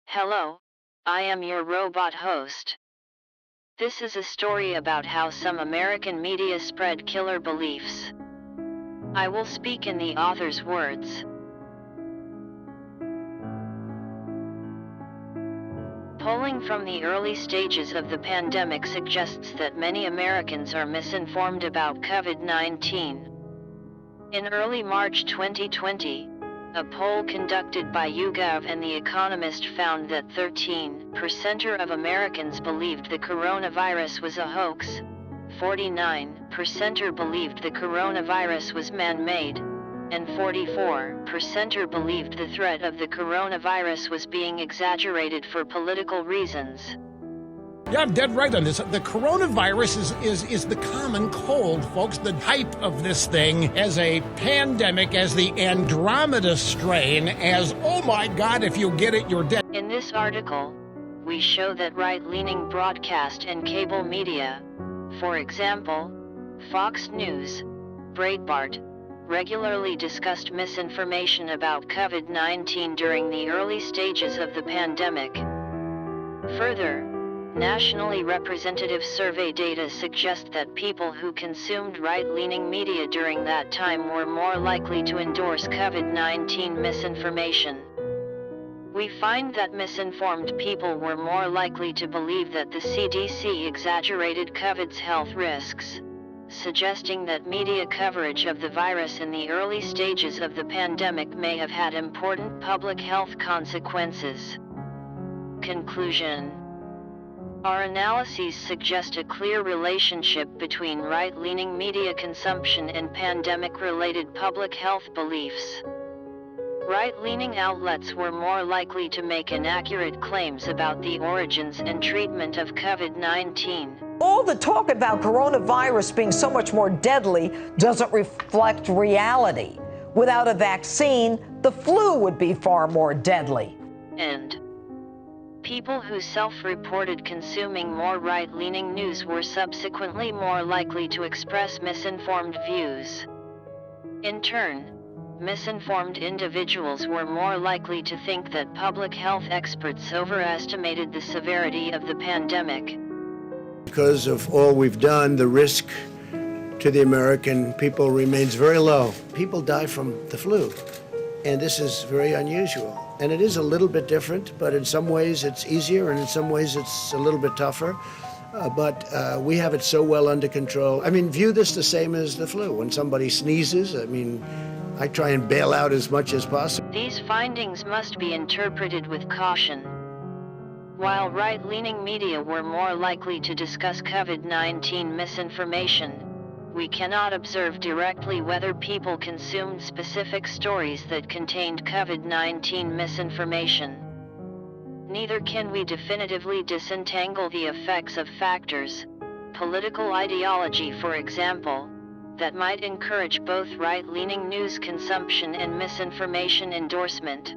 Hello, I am your robot host. This is a story about how some American media spread killer beliefs. I will speak in the author's words. Polling from the early stages of the pandemic suggests that many Americans are misinformed about COVID-19. In early March 2020, a poll conducted by YouGov and The Economist found that 13% of Americans believed the coronavirus was a hoax, 49% believed the coronavirus was man-made, and 44% believed the threat of the coronavirus was being exaggerated for political reasons. Yeah, I'm dead right on this. The coronavirus is the common cold, folks. The hype of this thing as a pandemic, as the Andromeda strain, as, oh my God, if you get it, you're dead. In this article, we show that right-leaning broadcast and cable media, for example, Fox News, Breitbart, regularly discussed misinformation about COVID-19 during the early stages of the pandemic. Further, nationally representative survey data suggest that people who consumed right-leaning media during that time were more likely to endorse COVID-19 misinformation. We find that misinformed people were more likely to believe that the CDC exaggerated COVID's health risks, suggesting that media coverage of the virus in the early stages of the pandemic may have had important public health consequences. Conclusion: our analyses suggest a clear relationship between right-leaning media consumption and pandemic-related public health beliefs. Right-leaning outlets were more likely to make inaccurate claims about the origins and treatment of COVID-19. All the talk about coronavirus being so much more deadly doesn't reflect reality. Without a vaccine, the flu would be far more deadly. And people who self-reported consuming more right-leaning news were subsequently more likely to express misinformed views. In turn, misinformed individuals were more likely to think that public health experts overestimated the severity of the pandemic. Because of all we've done, the risk to the American people remains very low. People die from the flu, and this is very unusual. And it is a little bit different, but in some ways it's easier, and in some ways it's a little bit tougher. But we have it so well under control. I mean, view this the same as the flu. When somebody sneezes, I try and bail out as much as possible. These findings must be interpreted with caution. While right-leaning media were more likely to discuss COVID-19 misinformation, we cannot observe directly whether people consumed specific stories that contained COVID-19 misinformation. Neither can we definitively disentangle the effects of factors, political ideology for example, that might encourage both right-leaning news consumption and misinformation endorsement.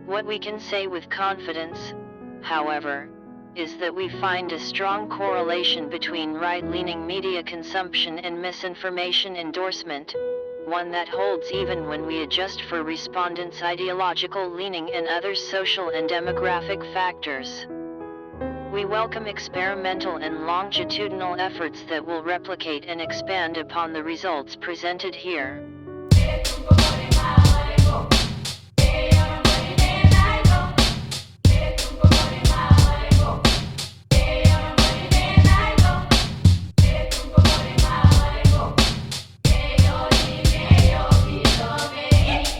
What we can say with confidence, however, is that we find a strong correlation between right-leaning media consumption and misinformation endorsement, one that holds even when we adjust for respondents' ideological leaning and other social and demographic factors. We welcome experimental and longitudinal efforts that will replicate and expand upon the results presented here.